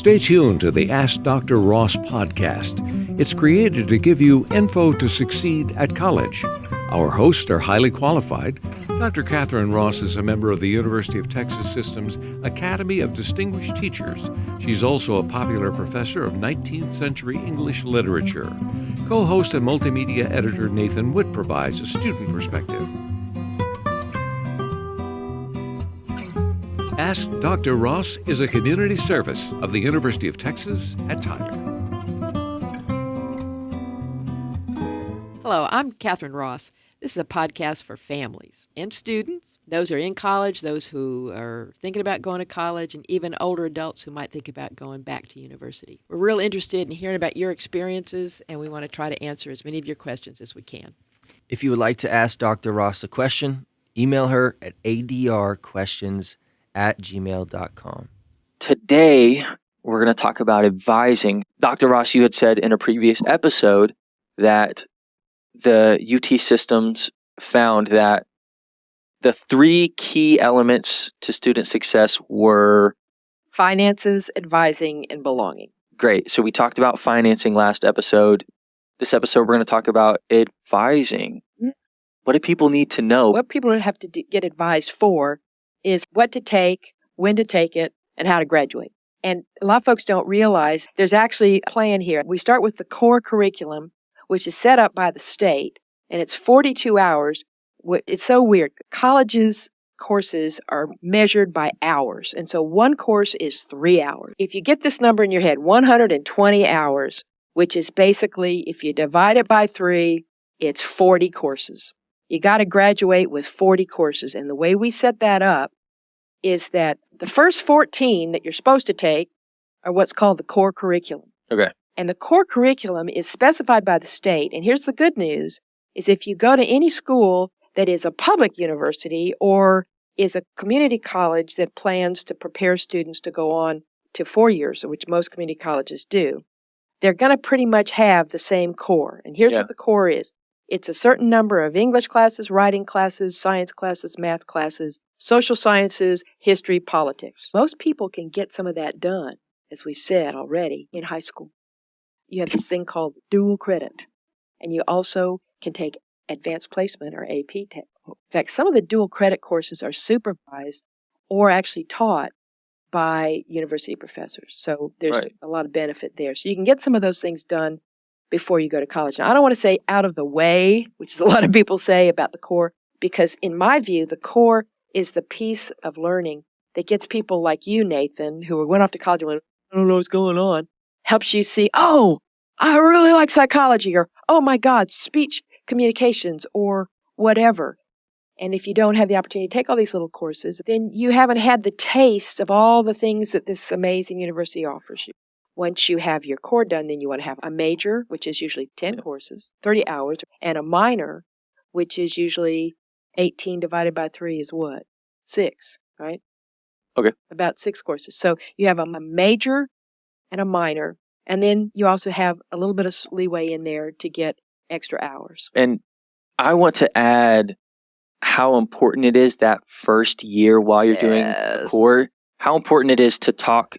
Stay tuned to the Ask Dr. Ross podcast. It's created to give you info to succeed at college. Our hosts are highly qualified. Dr. Catherine Ross is a member of the University of Texas System's Academy of Distinguished Teachers. She's also a popular professor of 19th century English literature. Co-host and multimedia editor Nathan Witt provides a student perspective. Ask Dr. Ross is a community service of the University of Texas at Tyler. Hello, I'm Catherine Ross. This is a podcast for families and students, those who are in college, those who are thinking about going to college, and even older adults who might think about going back to university. We're real interested in hearing about your experiences, and we want to try to answer as many of your questions as we can. If you would like to ask Dr. Ross a question, email her at adrquestions@gmail.com. Today, we're going to talk about advising. Dr. Ross, you had said in a previous episode that the UT systems found that the three key elements to student success were Finances, advising, and belonging. great. So we talked about financing last episode. This episode, we're going to talk about advising. What do people need to know? What people have to get advised for is what to take, when to take it, and how to graduate. And a lot of folks don't realize there's actually a plan here. We start with the core curriculum, which is set up by the state, and it's 42 hours. It's so weird. Colleges' courses are measured by hours, and so one course is 3 hours. If you get this number in your head, 120 hours, which is basically, if you divide it by 3, it's 40 courses. You got to graduate with 40 courses, and the way we set that up is that the first 14 that you're supposed to take are what's called the core curriculum. Okay. And the core curriculum is specified by the state. And here's the good news, is if you go to any school that is a public university or is a community college that plans to prepare students to go on to 4 years, which most community colleges do, they're going to pretty much have the same core. And here's what the core is. It's a certain number of English classes, writing classes, science classes, math classes, social sciences, history, politics. Most people can get some of that done, as we've said already, in high school. You have this thing called dual credit, and you also can take advanced placement or AP. In fact, some of the dual credit courses are supervised or actually taught by university professors. So there's a lot of benefit there. So you can get some of those things done before you go to college. Now, I don't want to say out of the way, which is a lot of people say about the core, because in my view, the core is the piece of learning that gets people like you, Nathan, who went off to college and went, I don't know what's going on, helps you see, oh, I really like psychology, or, oh my God, speech communications, or whatever. And if you don't have the opportunity to take all these little courses, then you haven't had the taste of all the things that this amazing university offers you. Once you have your core done, then you want to have a major, which is usually 10 courses, 30 hours, and a minor, which is usually 18 divided by 3 is what? 6, right? Okay. About 6 courses. So you have a major and a minor, and then you also have a little bit of leeway in there to get extra hours. And I want to add how important it is that first year while you're doing the core, how important it is to talk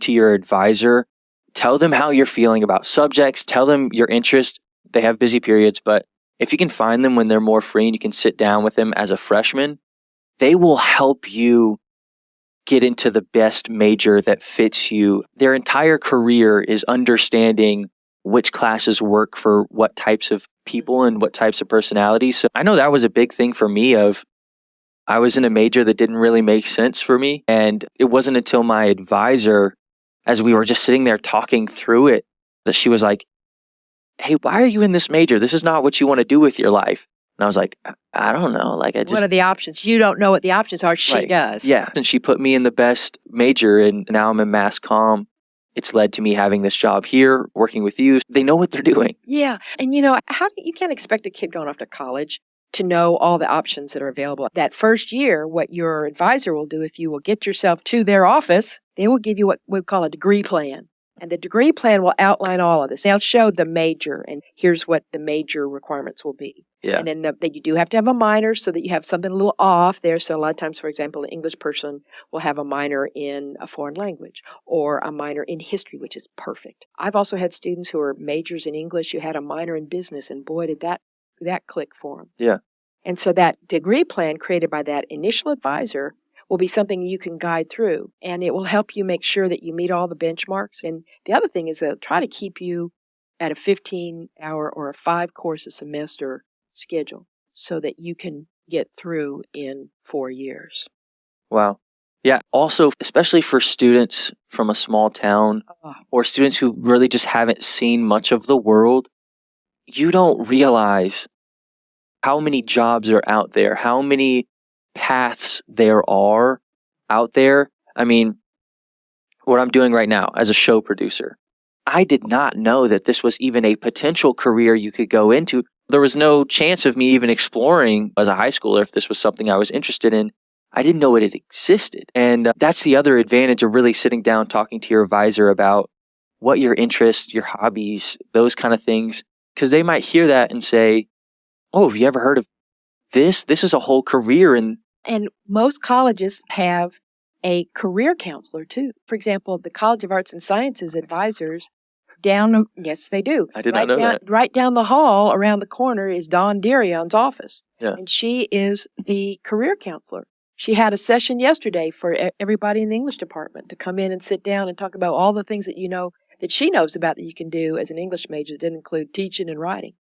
to your advisor. Tell them how you're feeling about subjects. Tell them your interest. They have busy periods, but if you can find them when they're more free and you can sit down with them as a freshman, they will help you get into the best major that fits you. Their entire career is understanding which classes work for what types of people and what types of personalities. So I know that was a big thing for me I was in a major that didn't really make sense for me. And it wasn't until my advisor, as we were just sitting there talking through it, that she was like, hey, why are you in this major? This is not what you want to do with your life. And I was like, I don't know. What are the options? You don't know what the options are. She does. Yeah. And she put me in the best major, and now I'm in mass comm. It's led to me having this job here, working with you. They know what they're doing. Yeah. And you can't expect a kid going off to college to know all the options that are available. That first year, what your advisor will do, if you will get yourself to their office, they will give you what we call a degree plan. And the degree plan will outline all of this. They'll show the major, and here's what the major requirements will be. Yeah. And then that you do have to have a minor so that you have something a little off there. So a lot of times, for example, an English person will have a minor in a foreign language or a minor in history, which is perfect. I've also had students who are majors in English who had a minor in business, and boy, did that click for them. Yeah. And so that degree plan created by that initial advisor will be something you can guide through, and it will help you make sure that you meet all the benchmarks. And the other thing is they'll try to keep you at a 15-hour or a 5-course a semester schedule so that you can get through in 4 years. Wow. Yeah. Also, especially for students from a small town or students who really just haven't seen much of the world, you don't realize how many jobs are out there, how many paths there are out there. I mean, what I'm doing right now as a show producer, I did not know that this was even a potential career you could go into. There was no chance of me even exploring as a high schooler if this was something I was interested in. I didn't know it existed. And that's the other advantage of really sitting down, talking to your advisor about what your interests, your hobbies, those kind of things. Because they might hear that and say, oh, have you ever heard of this? This is a whole career. And most colleges have a career counselor, too. For example, the College of Arts and Sciences advisors yes, they do. I did not know that. Right down the hall around the corner is Dawn Dierion's office. Yeah. And she is the career counselor. She had a session yesterday for everybody in the English department to come in and sit down and talk about all the things that that she knows about that you can do as an English major that didn't include teaching and writing.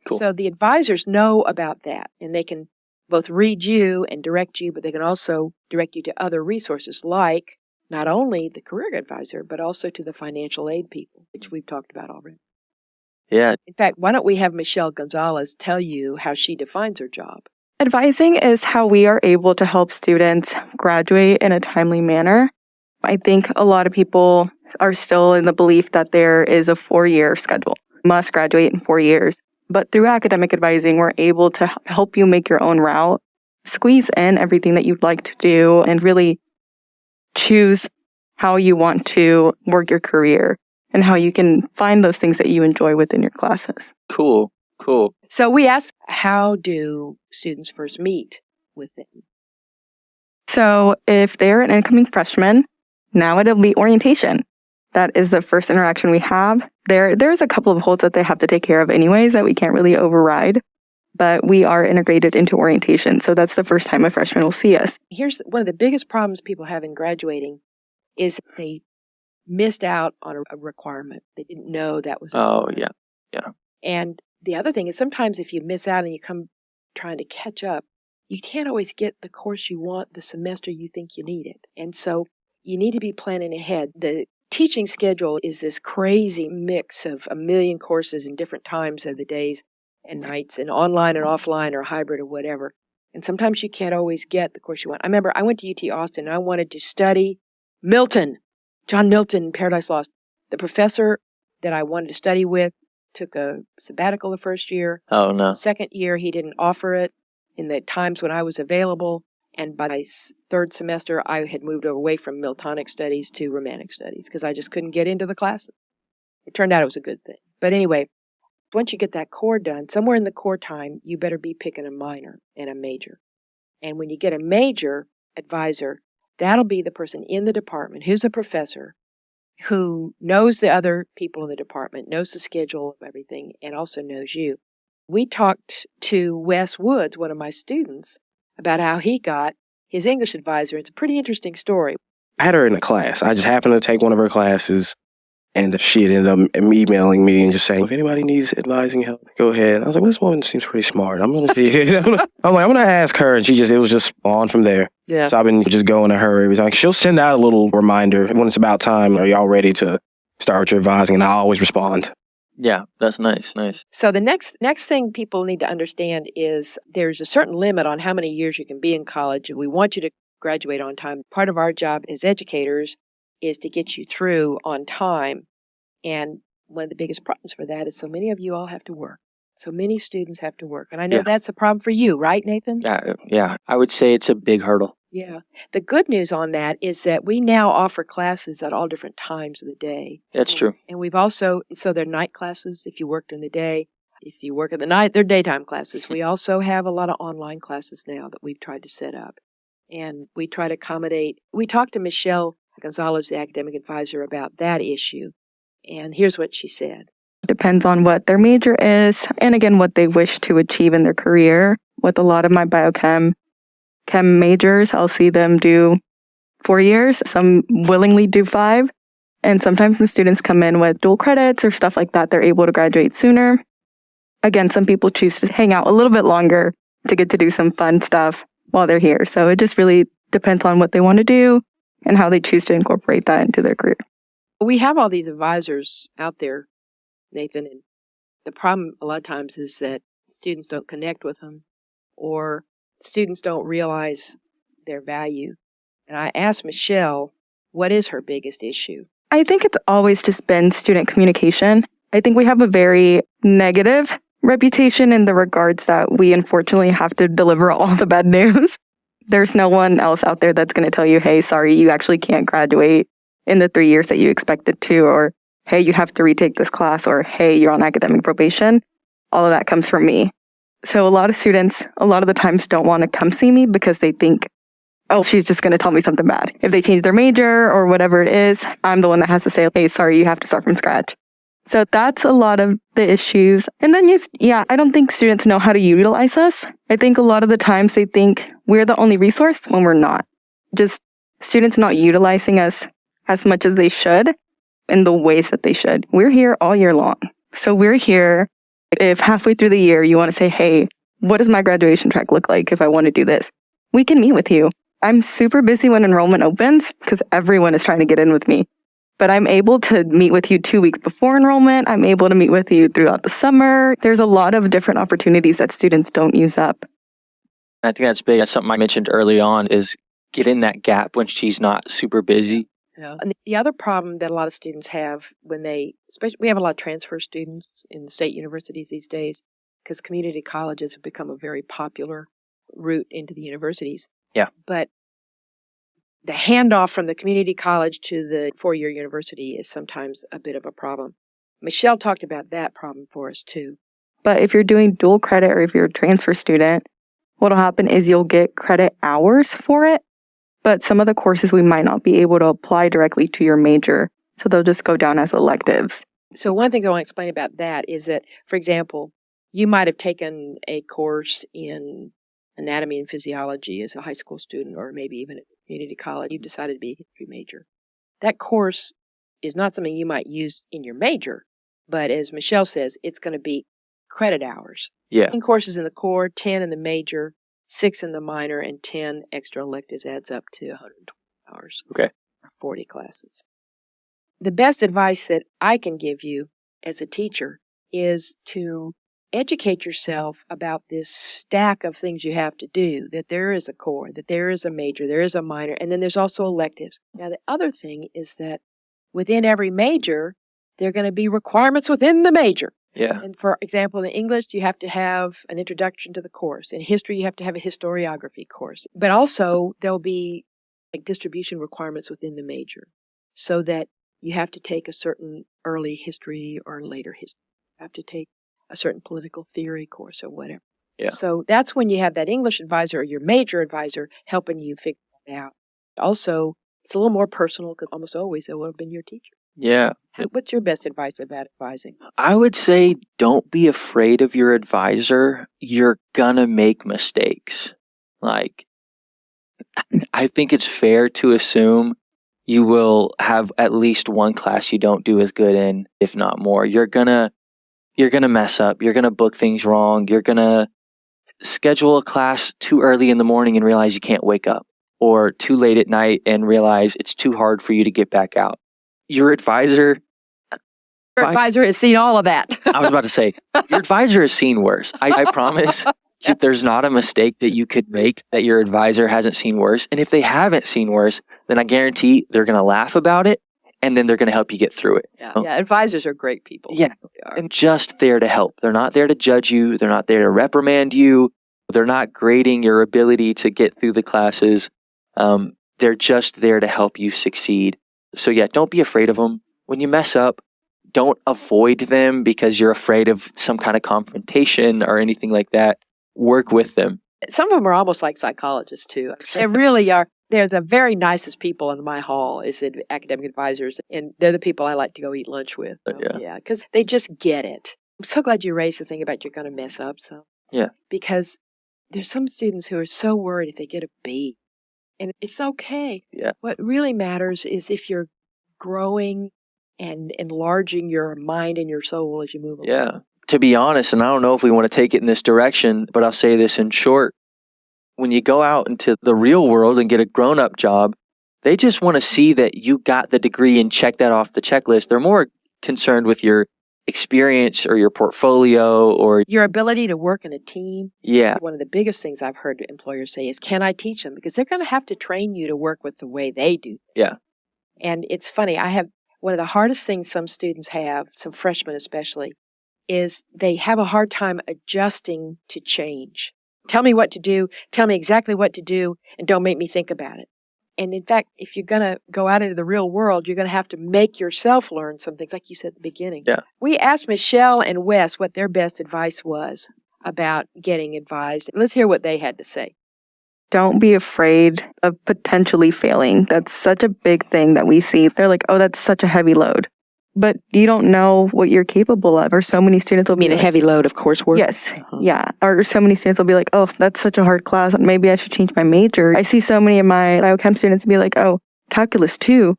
Cool. So the advisors know about that, and they can both read you and direct you, but they can also direct you to other resources like not only the career advisor, but also to the financial aid people, which we've talked about already. Yeah. In fact, why don't we have Michelle Gonzalez tell you how she defines her job? Advising is how we are able to help students graduate in a timely manner. I think a lot of people are still in the belief that there is a 4-year schedule, must graduate in 4 years. But through academic advising, we're able to help you make your own route, squeeze in everything that you'd like to do, and really choose how you want to work your career and how you can find those things that you enjoy within your classes. Cool. So we asked, how do students first meet with them? So if they're an incoming freshman, now it'll be orientation. That is the first interaction we have. There's a couple of holds that they have to take care of anyways that we can't really override, but we are integrated into orientation. So that's the first time a freshman will see us. Here's one of the biggest problems people have in graduating is they missed out on a requirement. They didn't know that was a requirement. Yeah. And the other thing is sometimes if you miss out and you come trying to catch up, you can't always get the course you want the semester you think you need it. And so you need to be planning ahead. The teaching schedule is this crazy mix of a million courses in different times of the days and nights and online and offline or hybrid or whatever. And sometimes you can't always get the course you want. I remember I went to UT Austin and I wanted to study John Milton, Paradise Lost. The professor that I wanted to study with took a sabbatical the first year. Oh, no. Second year, he didn't offer it in the times when I was available. And by my third semester, I had moved away from Miltonic studies to Romantic studies because I just couldn't get into the classes. It turned out it was a good thing. But anyway, once you get that core done, somewhere in the core time, you better be picking a minor and a major. And when you get a major advisor, that'll be the person in the department who's a professor who knows the other people in the department, knows the schedule of everything, and also knows you. We talked to Wes Woods, one of my students, about how he got his English advisor. It's a pretty interesting story. I had her in a class. I just happened to take one of her classes, and she had ended up emailing me and just saying, if anybody needs advising help, go ahead. I was like, well, this woman seems pretty smart. I'm going to ask her. And it was just on from there. Yeah. So I've been just going to her every time. She'll send out a little reminder when it's about time. Are y'all ready to start your advising? And I always respond. Yeah, that's nice. So the next thing people need to understand is there's a certain limit on how many years you can be in college. We want you to graduate on time. Part of our job as educators is to get you through on time. And one of the biggest problems for that is so many of you all have to work. So many students have to work. And I know that's a problem for you, right, Nathan? Yeah. I would say it's a big hurdle. Yeah. The good news on that is that we now offer classes at all different times of the day. That's true. And we've also, so they're night classes if you work during the day. If you work at the night, they're daytime classes. We also have a lot of online classes now that we've tried to set up. And we try to accommodate. We talked to Michelle Gonzalez, the academic advisor, about that issue. And here's what she said. Depends on what their major is, and again, what they wish to achieve in their career. With a lot of my biochem majors, I'll see them do 4 years. Some willingly do 5. And sometimes the students come in with dual credits or stuff like that. They're able to graduate sooner. Again, some people choose to hang out a little bit longer to get to do some fun stuff while they're here. So it just really depends on what they want to do and how they choose to incorporate that into their career. We have all these advisors out there, Nathan, and the problem a lot of times is that students don't connect with them or students don't realize their value. And I asked Michelle, what is her biggest issue? I think it's always just been student communication. I think we have a very negative reputation in the regards that we unfortunately have to deliver all the bad news. There's no one else out there that's going to tell you, hey, sorry, you actually can't graduate in the 3 years that you expected to, or hey, you have to retake this class, or hey, you're on academic probation. All of that comes from me. So a lot of students, a lot of the times don't want to come see me because they think, oh, she's just going to tell me something bad. If they change their major or whatever it is, I'm the one that has to say, hey, sorry, you have to start from scratch. So that's a lot of the issues. And then, I don't think students know how to utilize us. I think a lot of the times they think we're the only resource when we're not. Just students not utilizing us as much as they should in the ways that they should. We're here all year long. So we're here. If halfway through the year you want to say, hey, what does my graduation track look like if I want to do this? We can meet with you. I'm super busy when enrollment opens because everyone is trying to get in with me. But I'm able to meet with you 2 weeks before enrollment. I'm able to meet with you throughout the summer. There's a lot of different opportunities that students don't use up. I think that's big. That's something I mentioned early on is get in that gap when she's not super busy. Yeah. And the other problem that a lot of students have when especially we have a lot of transfer students in the state universities these days because community colleges have become a very popular route into the universities. Yeah. But the handoff from the community college to the 4-year university is sometimes a bit of a problem. Michelle talked about that problem for us too. But if you're doing dual credit or if you're a transfer student, what'll happen is you'll get credit hours for it. But some of the courses we might not be able to apply directly to your major. So they'll just go down as electives. So one thing I want to explain about that is that, for example, you might have taken a course in anatomy and physiology as a high school student or maybe even at community college. You decided to be a history major. That course is not something you might use in your major, but as Michelle says, it's going to be credit hours. Yeah. 10 courses in the core, 10 in the major, 6 in the minor, and 10 extra electives adds up to 120 hours. Okay. 40 classes. The best advice that I can give you as a teacher is to educate yourself about this stack of things you have to do, that there is a core, that there is a major, there is a minor, and then there's also electives. Now, the other thing is that within every major, there are going to be requirements within the major. Yeah. And for example, in English, you have to have an introduction to the course. In history, you have to have a historiography course. But also, there'll be like distribution requirements within the major so that you have to take a certain early history or later history. You have to take a certain political theory course or whatever. Yeah. So that's when you have that English advisor or your major advisor helping you figure it out. Also, it's a little more personal because almost always it will have been your teacher. Yeah. What's your best advice about advising? I would say don't be afraid of your advisor. You're gonna make mistakes. Like, I think it's fair to assume you will have at least one class you don't do as good in, if not more. You're gonna mess up. You're gonna book things wrong. You're gonna schedule a class too early in the morning and realize you can't wake up, or too late at night and realize it's too hard for you to get back out. Your advisor has seen all of that. I was about to say, your advisor has seen worse. I promise that there's not a mistake that you could make that your advisor hasn't seen worse. And if they haven't seen worse, then I guarantee they're going to laugh about it and then they're going to help you get through it. Yeah, advisors are great people. Yeah, and just there to help. They're not there to judge you. They're not there to reprimand you. They're not grading your ability to get through the classes. They're just there to help you succeed. So yeah, don't be afraid of them. When you mess up, don't avoid them because you're afraid of some kind of confrontation or anything like that. Work with them. Some of them are almost like psychologists too. They really are. They're the very nicest people in my hall is the academic advisors, and they're the people I like to go eat lunch with. Yeah, because they just get it. I'm so glad you raised the thing about you're going to mess up. So yeah, because there's some students who are so worried if they get a B, and it's okay. Yeah. What really matters is if you're growing and enlarging your mind and your soul as you move along. Yeah. To be honest, and I don't know if we want to take it in this direction, but I'll say this in short. When you go out into the real world and get a grown-up job, they just want to see that you got the degree and check that off the checklist. They're more concerned with your experience or your portfolio or your ability to work in a team. Yeah. One of the biggest things I've heard employers say is, can I teach them? Because they're going to have to train you to work with the way they do. Yeah. And it's funny, I have one of the hardest things some students have, some freshmen especially, is they have a hard time adjusting to change. Tell me what to do, tell me exactly what to do, and don't make me think about it. And in fact, if you're going to go out into the real world, you're going to have to make yourself learn some things, like you said at the beginning. Yeah. We asked Michelle and Wes what their best advice was about getting advised. Let's hear what they had to say. Don't be afraid of potentially failing. That's such a big thing that we see. They're like, oh, that's such a heavy load. But you don't know what you're capable of. Or so many students will be a heavy load of coursework? Yes. Yeah. Or so many students will be like, oh, that's such a hard class. Maybe I should change my major. I see so many of my biochem students be like, oh, calculus 2.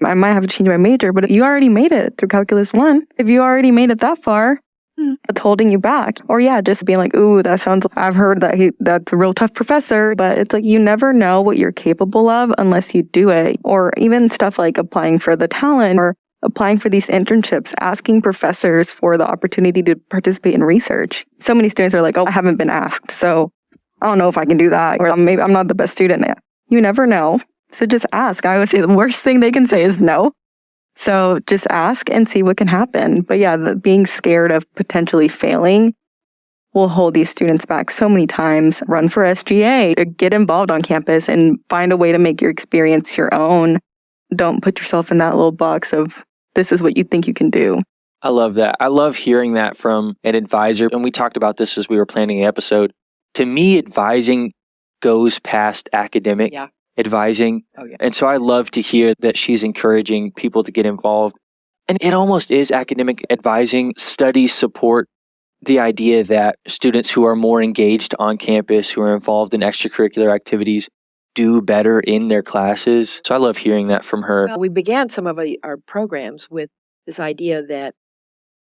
I might have to change my major. But you already made it through calculus 1. If you already made it that far, it's holding you back. Or yeah, just being like, ooh, I've heard that that's a real tough professor. But it's like you never know what you're capable of unless you do it. Or even stuff like applying for the talent or applying for these internships, asking professors for the opportunity to participate in research. So many students are like, oh, I haven't been asked, so I don't know if I can do that. Or maybe I'm not the best student yet. You never know. So just ask. I would say the worst thing they can say is no. So just ask and see what can happen. But yeah, being scared of potentially failing will hold these students back so many times. Run for SGA, or get involved on campus and find a way to make your experience your own. Don't put yourself in that little box of this is what you think you can do. I love that. I love hearing that from an advisor. And we talked about this as we were planning the episode. To me, advising goes past academic advising. Oh, yeah. And so I love to hear that she's encouraging people to get involved. And it almost is academic advising. Studies support the idea that students who are more engaged on campus, who are involved in extracurricular activities, do better in their classes. So I love hearing that from her. Well, we began some of our programs with this idea that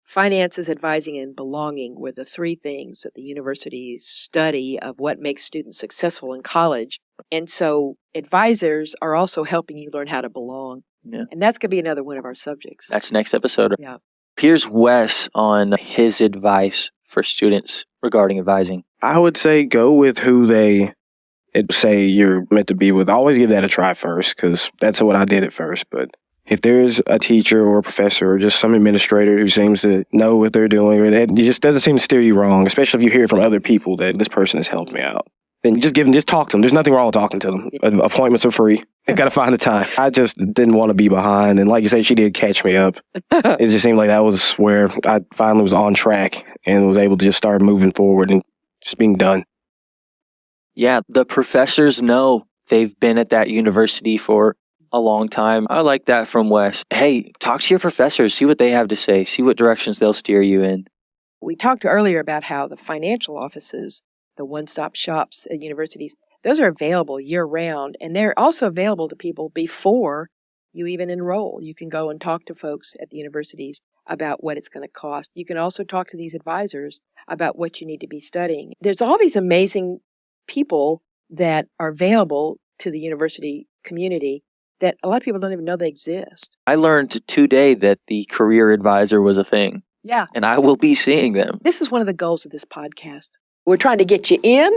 finances, advising, and belonging were the three things that the universities study of what makes students successful in college. And so advisors are also helping you learn how to belong. Yeah. And that's going to be another one of our subjects. That's next episode. Yeah. Here's Wes on his advice for students regarding advising. I would say go with who they say you're meant to be with. Always give that a try first, because that's what I did at first. But if there's a teacher or a professor or just some administrator who seems to know what they're doing, or that just doesn't seem to steer you wrong, especially if you hear from other people that this person has helped me out, then just talk to them. There's nothing wrong with talking to them. Appointments are free. You got to find the time. I just didn't want to be behind. And like you said, she did catch me up. It just seemed like that was where I finally was on track and was able to just start moving forward and just being done. Yeah, the professors know they've been at that university for a long time. I like that from Wes. Hey, talk to your professors, see what they have to say, see what directions they'll steer you in. We talked earlier about how the financial offices, the one-stop shops at universities, those are available year-round, and they're also available to people before you even enroll. You can go and talk to folks at the universities about what it's going to cost. You can also talk to these advisors about what you need to be studying. There's all these amazing people that are available to the university community that a lot of people don't even know they exist. I learned today that the career advisor was a thing. Yeah. And I will be seeing them. This is one of the goals of this podcast. We're trying to get you in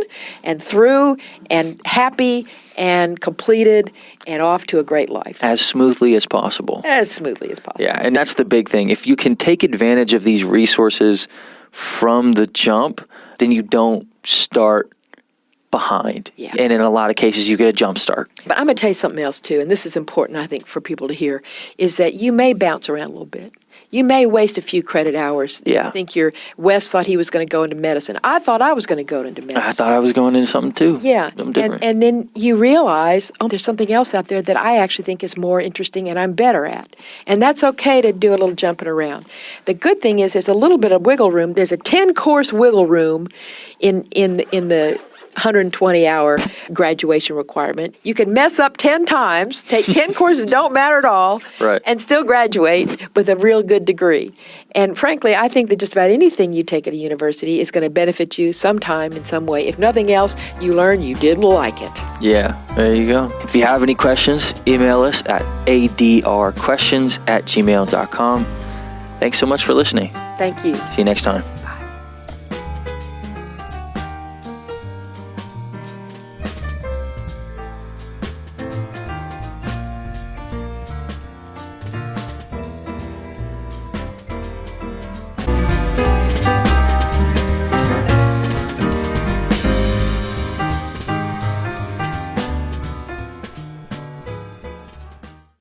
and through and happy and completed and off to a great life. As smoothly as possible. As smoothly as possible. Yeah, and that's the big thing. If you can take advantage of these resources from the jump, then you don't start behind. Yeah. And in a lot of cases, you get a jump start. But I'm going to tell you something else, too, and this is important, I think, for people to hear, is that you may bounce around a little bit. You may waste a few credit hours. Yeah. I think Wes thought he was going to go into medicine. I thought I was going to go into medicine. I thought I was going into something too. Yeah, Something different. and then you realize, oh, there's something else out there that I actually think is more interesting and I'm better at. And that's okay to do a little jumping around. The good thing is there's a little bit of wiggle room. There's a 10-course wiggle room in the 120-hour graduation requirement. You can mess up 10 times, take 10 courses, don't matter at all, Right. and still graduate with a real good degree. And frankly, I think that just about anything you take at a university is going to benefit you sometime in some way. If nothing else, you learn you didn't like it. Yeah, there you go. If you have any questions, email us at adrquestions@gmail.com. Thanks so much for listening. Thank you. See you next time.